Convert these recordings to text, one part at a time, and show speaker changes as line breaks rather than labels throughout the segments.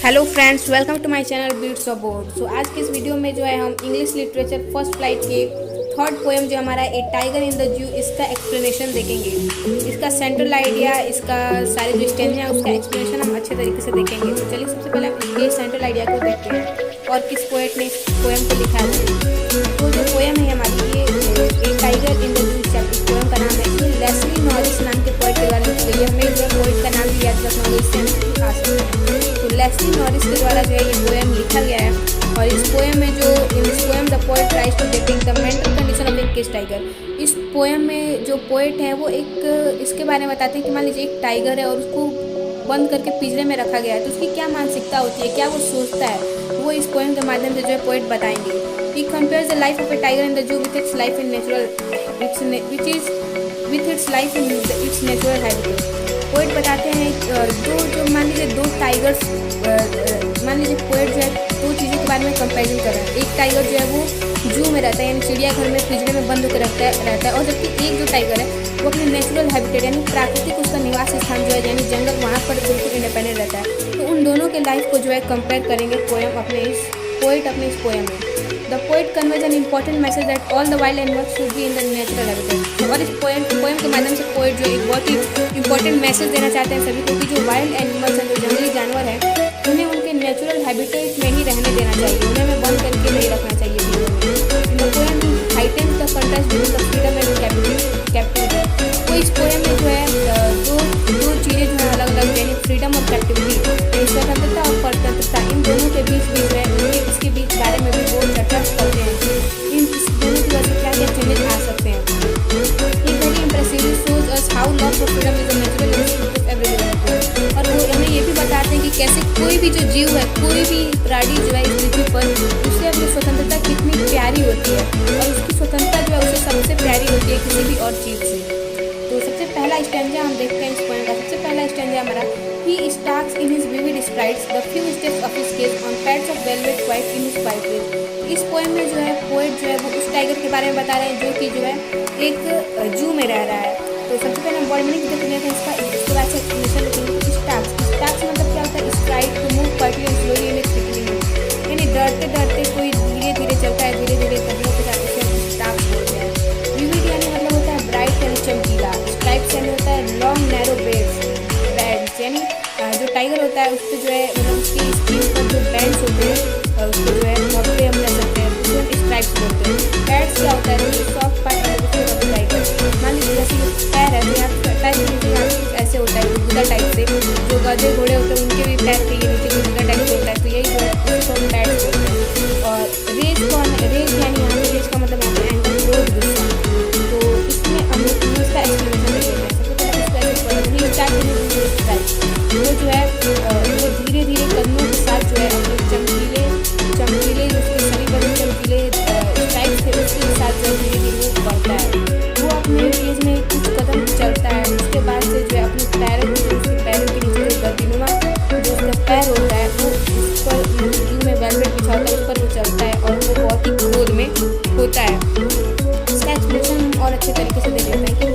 Hello friends, welcome to my channel beats of board. So आज के इस video में जो है हम इंग्लिश लिटरेचर फर्स्ट फ्लाइट के थर्ड पोएम जो हमारा ए टाइगर इन द जू, इसका एक्सप्लेनेशन देखेंगे। इसका सेंट्रल आइडिया, इसका सारे जो स्टेंजा है उसका एक्सप्लेनेशन हम अच्छे तरीके से देखेंगे। तो चलिए सबसे पहले हम इसके सेंट्रल आइडिया को देखते हैं और किस पोएट ने इस पोएम को लिखा है। तो जो पोएम है हमारी, ये a tiger in the zoo chapter poem का नाम है। ये लेस्ली नॉरिस नाम के पोएट के द्वारा लिखी गई है। हमें जो पोएट का नाम भी याद रखना होगा, इससे हम सिखा सकते हैं। तो लेस्ली नॉरिस के द्वारा जो है ये पोएम लिखा गया है। और इस पोएम में जो in this poem the poet tries to depict the mental condition of a cage tiger. इस पोएम में जो पोएट है वो एक इसके बारे में बताते हैं कि मान लीजिए एक टाइगर है और उसको बंद करके पिंजरे में रखा गया है, तो उसकी क्या मानसिकता होती है, क्या वो सोचता है, वो इस पोएम के माध्यम से जो है पोएट बताएंगे। He compares the life of A tiger in the जू with its life in natural it's natural habitat. Poet बताते हैं जो मान लीजिए दो टाइगर्स, मान लीजिए पोएट जो है दो चीज़ों के बारे में कंपेरिजन कर रहा है। एक टाइगर जो है वो जू में रहता है, यानी चिड़ियाघर में पिंजरे में बंद होकर रहता है, और जबकि एक जो टाइगर है वो अपने नेचुरल हैबिटेट यानी प्राकृतिक उसका निवास स्थान जो है यानी जंगल, वहाँ पर बिल्कुल इंडिपेंडेंट रहता है। तो उन दोनों के लाइफ को जो है कंपेयर करेंगे पोएट अपने इस पोएम में। The poet conveys an important message that all the wild animals should be in the natural habitat. और इस पोएम के माध्यम से पोएट जो एक बहुत ही इंपॉर्टेंट मैसेज देना चाहते हैं सभी को कि जो वाइल्ड एनिमल्स हैं, जो जंगली जानवर हैं, उन्हें उनके नेचुरल हैबिटेट में ही रहने देना चाहिए, उन्हें हमें बंद करके नहीं रखना चाहिए। The poem heightens the contrast between the freedom and captivity. तो इस पोएम में जो है दो चीज़ें जो है अलग अलग, यानी फ्रीडम और कैप्टिविटी, स्वतंत्रता और परतंत्रता, इन दोनों के बीच जो है इसके बीच बारे में भी बहुत चर्चा करते हैं। इन दोनों की वजह से क्या क्या चेंजेस आ सकते हैं। ये very impressively shows us how love for freedom is a natural instinct of every living. और वो हमें ये भी बताते हैं कि कैसे कोई भी जो जीव है, कोई भी प्राणी जो है इस पृथ्वी पर, उससे अपनी स्वतंत्रता कितनी प्यारी होती है, और उसकी स्वतंत्रता जो है उसे सबसे प्यारी होती है किसी भी और चीज़ से। तो सबसे पहला स्टैंजा हम देखते हैं इस पोएम का। सबसे पहला स्टैंजा हमारा, he stalks in his vivid strides the few steps of his cage on pads of velvet white in his quiet way। इस पोएम में जो है पोएट जो है वो उस टाइगर के बारे में बता रहे हैं जो कि जो है एक जू में रह रहा है। तो सबसे पहले हम वर्ड मीनिंग देखते हैं इसका, इसके बाद से एक्सप्लेनेशन देखेंगे। स्टाक्स मतलब क्या होता है? Stride to move quietly and slowly in its beginning, यानी डरते डरते कोई धीरे धीरे चलता है, धीरे धीरे कदमों के साथ, इसे हम स्टाक्स बोलते हैं। विविड यानी मतलब होता है ब्राइट यानी चमकीला। स्ट्राइप्स यानी होता है लॉन्ग नैरो बेड्स, यानी जो टाइगर होता है उस पर जो है मतलब उसकी स्किन पर जो बैंड्स होते हैं उसको जो है मोटे हम ले सकते हैं, उसको हम स्ट्राइप्स बोलते हैं। पैड्स क्या होता है? Soft part of the tiger. मान लीजिए जैसे पैर है, तो यहाँ पैर के नीचे यहाँ कुछ ऐसे होता है गुदा टाइप से, जो गधे घोड़े होते हैं उनके भी पैर के ये नीचे गुदा टाइप से होता है, तो यही जो है उसको हम पैड्स बोलते हैं। और रेज यानी यहाँ पे रेज का मतलब होता है एंगर, क्रोध, गुस्सा। तो इसमें हम इसका एक्सप्लेनेशन देते हैं। वो जो है वो धीरे धीरे कदमों के साथ जो है अपने चमकीले उसके शरीर पर चमकीले स्ट्राइप्स थे उसके साथ जो धीरे धीरे वो बढ़ता है। वो अपने केज में कुछ कदम चलता है, उसके बाद से जो है अपने पैरों के नीचे जो गर्दनुमा जो उसका पैर होता है वो उस पर जू में वेलवेट बिछा होता है, उस पर वो चलता है और वो बहुत ही क्रोध में होता है। इसका एक्सप्लेनेशन और अच्छे तरीके से देख लेते हैं कि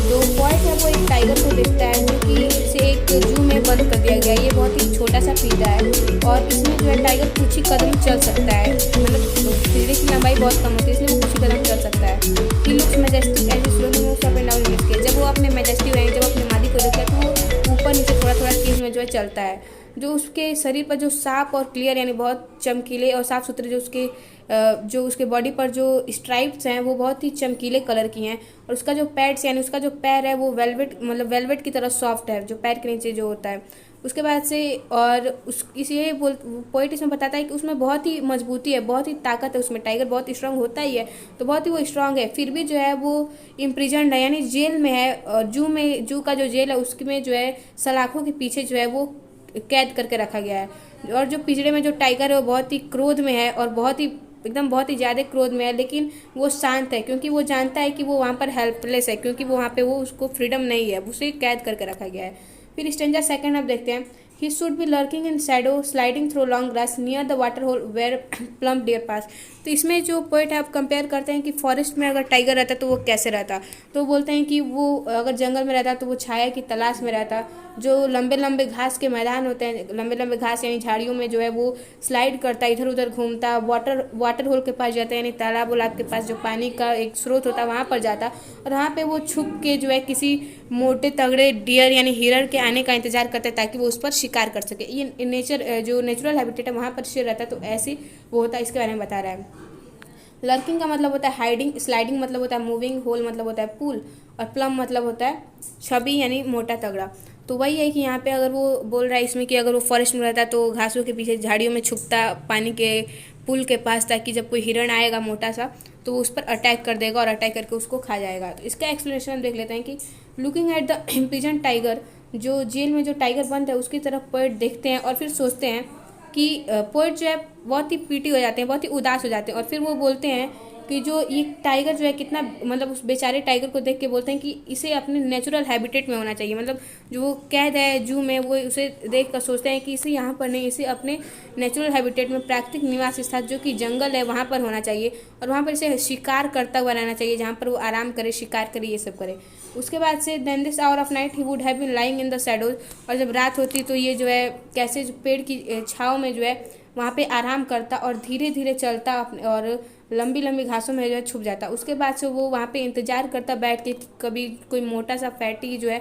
जो पोएट है वो एक टाइगर को देखता है जो कि इसे एक जू में बंद कर दिया गया है। ये बहुत ही छोटा सा पीढ़ा है और इसमें जो है टाइगर कुछ ही कदम चल सकता है, मतलब पीढ़े की लंबाई बहुत कम होती है, इसलिए वो कुछ ही कदम चल सकता है। He looks majestic as slowly moves up and down in his cage. जब वो अपने मैजेस्टिक रहें, जब अपने मादी को देखता है तो वो ऊपर नीचे थोड़ा थोड़ा केज में जो है चलता है। जो उसके शरीर पर जो साफ और क्लियर यानी बहुत चमकीले और साफ़ सुथरे जो उसके बॉडी पर जो स्ट्राइप्स हैं वो बहुत ही चमकीले कलर की हैं। और उसका जो पैड्स यानी उसका जो पैर है वो वेलवेट की तरह सॉफ्ट है, जो पैर के नीचे जो होता है। उसके बाद से और इसे पोएट इसमें बताता है कि उसमें बहुत ही मजबूती है, बहुत ही ताकत है उसमें। टाइगर बहुत स्ट्रांग होता ही है, तो बहुत ही वो स्ट्रांग है, फिर भी जो है वो इम्प्रिजन्ड है यानी जेल में है। और जू का जो जेल है उसमें जो है सलाखों के पीछे जो है वो कैद करके रखा गया है। और जो पिंजरे में जो टाइगर है वो बहुत ही क्रोध में है और बहुत ही ज़्यादा क्रोध में है, लेकिन वो शांत है क्योंकि वो जानता है कि वो वहाँ पर हेल्पलेस है, क्योंकि वो वहाँ पे वो उसको फ्रीडम नहीं है, उसे कैद करके रखा गया है। फिर स्टेंजा सेकंड आप देखते हैं। He should be lurking in shadow sliding through long grass near the water hole where plump deer pass. तो इसमें जो पोएट है आप कंपेयर करते हैं कि फॉरेस्ट में अगर टाइगर रहता तो वो कैसे रहता। तो बोलते हैं कि वो अगर जंगल में रहता तो वो छाया की तलाश में रहता, जो लंबे लंबे घास के मैदान होते हैं, लंबे लंबे घास यानी झाड़ियों में जो है वो स्लाइड करता है, इधर उधर घूमता, वाटर होल के पास जाता है, यानी तालाब उलाब के पास जो पानी का एक स्रोत होता है वहाँ पर जाता, और वहाँ पे वो छुप के जो है किसी मोटे तगड़े डियर यानी हिरण के आने का इंतजार करता है ताकि वो उस पर शिकार कर सके। ये नेचर जो नेचुरल हैबिटेट है वहाँ पर शेर रहता है, तो ऐसे वो होता है, इसके बारे में बता रहा है। लर्किंग का मतलब होता है हाइडिंग, स्लाइडिंग मतलब होता है मूविंग, होल मतलब होता है पुल, और प्लम मतलब होता है छवि यानी मोटा तगड़ा। तो वही है कि यहाँ पे अगर वो बोल रहा है इसमें कि अगर वो फॉरेस्ट में रहता तो घासों के पीछे झाड़ियों में छुपता पानी के पुल के पास, ताकि जब कोई हिरण आएगा मोटा सा तो वो उस पर अटैक कर देगा और अटैक करके उसको खा जाएगा। तो इसका एक्सप्लेनेशन हम देख लेते हैं कि looking at the imprison tiger, जो जेल में जो टाइगर बंद है उसकी तरफ पोएट देखते हैं और फिर सोचते हैं कि पोएट जो है बहुत ही पीटी हो जाते हैं, बहुत ही उदास हो जाते हैं, और फिर वो बोलते हैं कि जो ये टाइगर जो है कितना, मतलब उस बेचारे टाइगर को देख के बोलते हैं कि इसे अपने नेचुरल हैबिटेट में होना चाहिए, मतलब जो वो कैद है जू में वो उसे देख कर सोचते हैं कि इसे यहाँ पर नहीं, इसे अपने नेचुरल हैबिटेट में प्राकृतिक निवास स्थान जो कि जंगल है वहाँ पर होना चाहिए, और वहाँ पर इसे शिकार करता हुआ रहना चाहिए, जहाँ पर वो आराम करे, शिकार करे, ये सब करे। उसके बाद से then this hour of night he would have been lying in the shadows, और जब रात होती तो ये जो है कैसे जो पेड़ की छाँव में जो है वहाँ पे आराम करता और धीरे धीरे चलता और लंबी लंबी घासों में जो है छुप जाता। उसके बाद से वो वहाँ पे इंतजार करता बैठ के कि कभी कोई मोटा सा फैटी जो है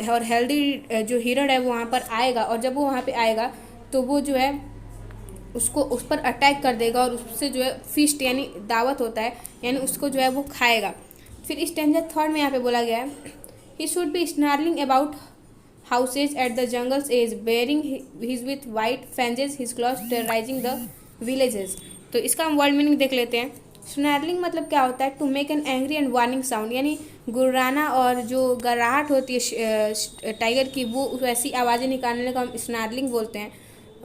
और हेल्दी जो हिरण है वो वहाँ पर आएगा, और जब वो वहाँ पे आएगा तो वो जो है उसको उस पर अटैक कर देगा और उससे जो है फीस्ट यानी दावत होता है, यानी उसको जो है वो खाएगा। फिर स्टेंजर थर्ड में यहाँ पे बोला गया है ही should B snarling about houses at the jungle's edge, bearing his with white fangs, his claws terrorizing the villages। तो इसका हम वर्ड मीनिंग देख लेते हैं। स्नैरलिंग मतलब क्या होता है, to make an angry and warning sound, यानी गुर्राना और जो गर्राहट होती है टाइगर की वो वैसी आवाज़ें निकालने को हम स्नैरलिंग बोलते हैं।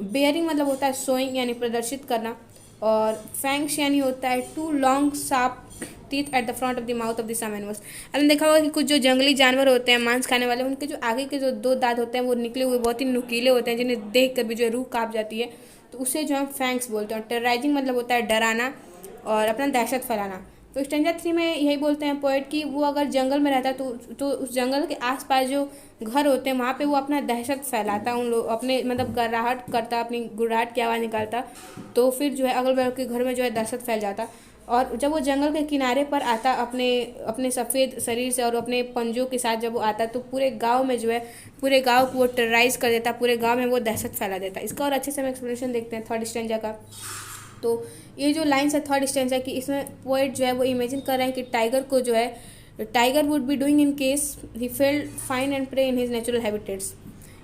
बेयरिंग मतलब होता है शोइंग यानी प्रदर्शित करना, और फैंक्स यानी होता है two long sharp teeth at the front of the mouth of the some animals. आपने देखा होगा कि कुछ जो जंगली जानवर होते हैं मांस खाने वाले, उनके जो आगे के जो दो दांत होते हैं वो निकले हुए बहुत ही नुकीले होते हैं, जिन्हें देख कर भी जो है रूह काँप जाती है, तो उसे जो हम फैंक्स बोलते हैं। और टेरराइजिंग मतलब होता है डराना और अपना दहशत फैलाना। तो स्टेंजर 3 में यही बोलते हैं पोएट कि वो अगर जंगल में रहता तो उस जंगल के आसपास जो घर होते हैं वहाँ पे वो अपना दहशत फैलाता, उन लोग अपने मतलब गर्राहट करता, अपनी गुर्राहट की आवाज़ निकालता, तो फिर जो है अगल बगल के घर में जो है दहशत फैल जाता। और जब वो जंगल के किनारे पर आता अपने सफ़ेद शरीर से और अपने पंजों के साथ जब वो आता तो पूरे गांव में जो है पूरे गांव को वो टेरराइज कर देता, पूरे गांव में वो दहशत फैला देता। इसका और अच्छे से हम एक्सप्लेनेशन देखते हैं थर्ड स्टेंजा का। तो ये जो लाइन्स है थर्ड स्टेंजा की, इसमें पोएट जो है वो इमेजिन कर रहे हैं कि टाइगर को जो है tiger would be doing in case he failed fine and prey in his natural habitats,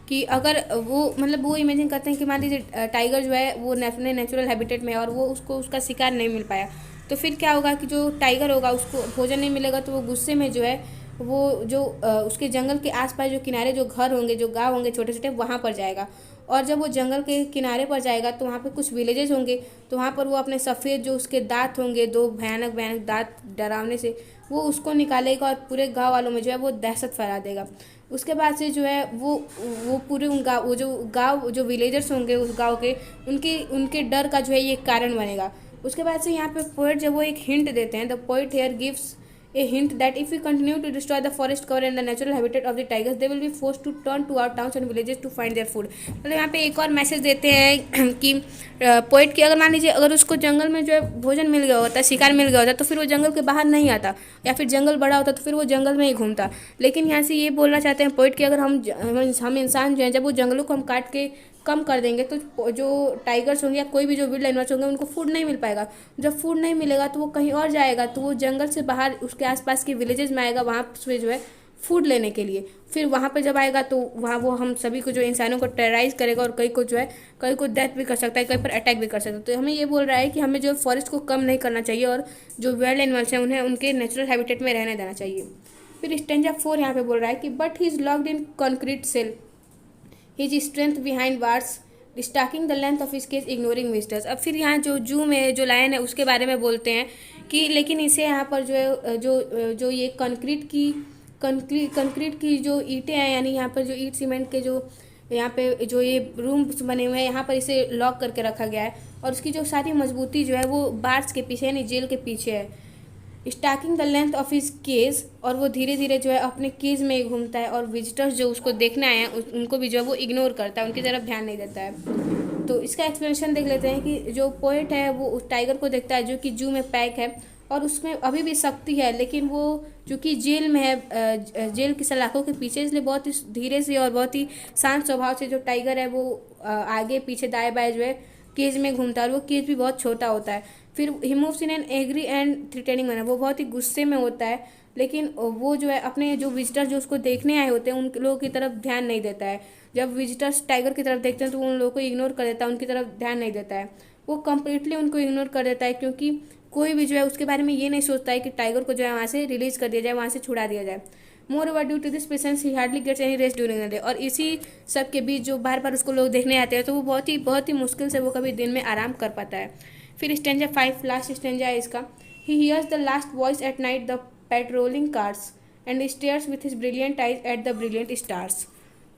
कि अगर वो मतलब वो इमेजिन करते हैं कि मान लीजिए टाइगर जो है वो अपने नेचुरल हैबिटेट में और वो उसको उसका शिकार नहीं मिल पाया, तो फिर क्या होगा कि जो टाइगर होगा उसको भोजन नहीं मिलेगा, तो वो गुस्से में जो है वो जो उसके जंगल के आसपास जो किनारे जो घर होंगे, जो गांव होंगे छोटे छोटे, वहाँ पर जाएगा। और जब वो जंगल के किनारे पर जाएगा तो वहाँ पे कुछ विलेजेस होंगे, तो वहाँ पर वो अपने सफ़ेद जो उसके दांत होंगे, दो भयानक भयानक दांत डरावने से, वो उसको निकालेगा और पूरे गाँव वालों में जो है वो दहशत फैला देगा। उसके बाद से जो है वो पूरे उन गाँव वो जो गाँव जो विलेजर्स होंगे उस गाँव के, उनके डर का जो है ये कारण बनेगा। उसके बाद से यहाँ पे पोएट जब वो एक हिंट देते हैं, the poet here gives a hint that if we continue to destroy the forest cover and the natural habitat of the tigers they will be force to turn to our towns and villages to find their food. मतलब यहाँ पे एक और message देते हैं कि poet की अगर मान लीजिए अगर उसको जंगल में जो है भोजन मिल गया होता, शिकार मिल गया होता, तो फिर वो जंगल के बाहर नहीं आता, या फिर जंगल बड़ा होता तो फिर वो जंगल में ही घूमता। लेकिन यहाँ से ये बोलना चाहते हैं पोएट कि अगर हम इंसान जो हैं जब वो जंगलों को हम काट के कम कर देंगे तो जो टाइगर्स होंगे या कोई भी जो विल्ड एनिमल्स होंगे उनको फूड नहीं मिल पाएगा। जब फूड नहीं मिलेगा तो वो कहीं और जाएगा, तो वो जंगल से बाहर उसके आसपास के विलेजेस में आएगा, वहाँ से जो है फूड लेने के लिए। फिर वहाँ पे जब आएगा तो वहाँ वो हम सभी को जो इंसानों को टेरराइज करेगा और कई को जो है कई को डेथ भी कर सकता है, कई पर अटैक भी कर सकता है। तो हमें ये बोल रहा है कि हमें जो फॉरेस्ट को कम नहीं करना चाहिए और जो वाइल्ड एनिमल्स हैं उन्हें उनके नेचुरल हैबिटेट में रहने देना चाहिए। फिर स्टेंजा 4 यहाँ पे बोल रहा है कि but he is locked in concrete cell, his strength behind bars stalking the length of his cage ignoring visitors. अब फिर यहाँ जो जू में जो लायन है उसके बारे में बोलते हैं कि लेकिन इसे यहाँ पर जो है जो ये कंक्रीट की जो ईंटें हैं, यानी यहाँ पर जो ईंट सीमेंट के जो यहाँ पे जो ये रूम्स बने हुए हैं यहाँ पर इसे लॉक करके रखा गया है, और उसकी जो सारी मजबूती जो है वो बार्स के पीछे यानी जेल के पीछे है। Stalking the length of his cage, और वो धीरे धीरे जो है अपने केज में ही घूमता है, और विजिटर्स जो उसको देखने आए हैं उनको भी जो है वो इग्नोर करता है, उनकी तरफ ध्यान नहीं देता है। तो इसका एक्सप्लेनेशन देख लेते हैं कि जो पोएट है वो उस टाइगर को देखता है जो कि जू में पैक है, और उसमें अभी भी शक्ति है, लेकिन वो चूँकि जेल में है, जेल की सलाखों के पीछे, इसलिए बहुत ही धीरे से और बहुत ही शांत स्वभाव से जो टाइगर है वो आगे पीछे दाएं बाएं जो है केज में घूमता है, और वो केज भी बहुत छोटा होता है। फिर he moves in an angry and threatening manner, वो बहुत ही गुस्से में होता है, लेकिन वो जो है अपने जो विजिटर्स जो उसको देखने आए होते हैं उन लोगों की तरफ ध्यान नहीं देता है। जब विजिटर्स टाइगर की तरफ देखते हैं तो वो उन लोगों को इग्नोर कर देता है, उनकी तरफ ध्यान नहीं देता है, वो कम्प्लीटली उनको इग्नोर कर देता है, क्योंकि कोई भी जो है उसके बारे में ये नहीं सोचता है कि टाइगर को जो है वहाँ से रिलीज कर दिया जाए, वहाँ से छुड़ा दिया जाए। Moreover due to this patience he hardly gets any rest during the day, और इसी सब के बीच जो बार बार उसको लोग देखने आते हैं तो वो बहुत ही मुश्किल से वो कभी दिन में आराम कर पाता है। फिर स्टेंजा 5 लास्ट स्टेंजा है इसका। He hears the last voice at night the patrolling cars and stares with his brilliant eyes at the brilliant stars.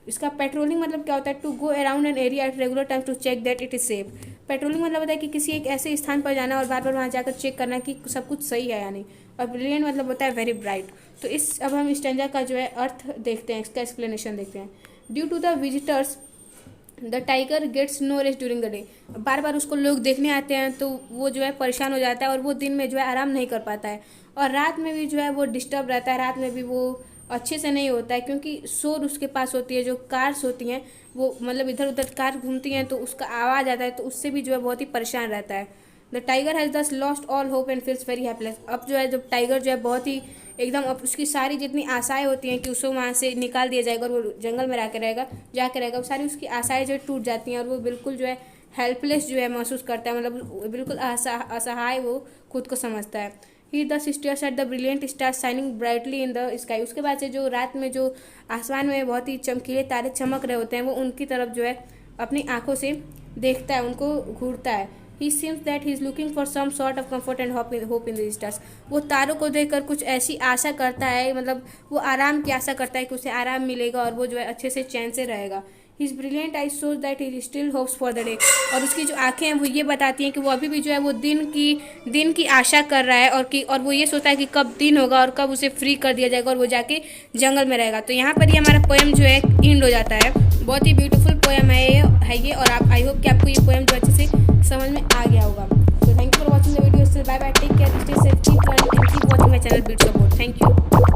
इसका पेट्रोलिंग मतलब क्या होता है? To go around an area at regular time to check that it is safe. Patrolling मतलब होता है कि किसी एक ऐसे स्थान पर जाना और बार बार वहाँ जाकर चेक करना कि सब कुछ सही है या नहीं। और ब्रिलियंट मतलब होता है वेरी ब्राइट। तो इस अब हम स्टेंजा का जो है अर्थ देखते हैं, इसका एक्सप्लेनेशन देखते हैं। Due to the visitors the tiger gets no rest during the day. बार बार उसको लोग देखने आते हैं तो वो जो है परेशान हो जाता है, और वो दिन में जो है आराम नहीं कर पाता है, और रात में भी जो है वो डिस्टर्ब रहता है, रात में भी वो अच्छे से नहीं होता है, क्योंकि शोर उसके पास होती है, जो कार्स होती हैं वो मतलब इधर उधर कार घूमती हैं तो उसका आवाज़ आता है, तो उससे भी जो है बहुत ही परेशान रहता है। द टाइगर हैज़ दस lost all hope and feels very helpless. अब जो है जब टाइगर जो है बहुत ही एकदम, अब उसकी सारी जितनी आशाएं होती हैं कि उसको वहाँ से निकाल दिया जाएगा और वो जंगल में जाके रहेगा, वो सारी उसकी आशाएं जो टूट जाती हैं, और वो बिल्कुल जो है हेल्पलेस जो है महसूस करता है, मतलब बिल्कुल असहाय वो खुद को समझता है। ही दस stairs eight the brilliant star shining brightly in the sky. उसके बाद से जो रात में जो आसमान में बहुत ही चमकीले तारे चमक रहे होते हैं वो उनकी तरफ जो है अपनी आंखों से देखता है, उनको घूरता है। He seems that he is looking for some sort of comfort and hope in the stars. वो तारों को देखकर कुछ ऐसी आशा करता है, मतलब वो आराम की आशा करता है कि उसे आराम मिलेगा और वो जो है अच्छे से चैन से रहेगा। हिज ब्रिलियंट आई सोच that he still hopes for the day. और उसकी जो आंखें हैं वो ये बताती हैं कि वो अभी भी जो है वो दिन की आशा कर रहा है, और वो ये सोचता है कि कब दिन होगा और कब उसे फ्री कर दिया जाएगा और वो जाके जंगल में रहेगा। तो यहाँ पर ये हमारा पोएम जो है एंड हो जाता है। बहुत ही ब्यूटीफुल पोएम है ये, और आप आई होप कि आपको ये पोएम जो अच्छे से समझ में आ गया होगा। तो thank you for watching the video. Bye bye, take care, stay safe, keep learning and keep watching my channel beat support. Thank you.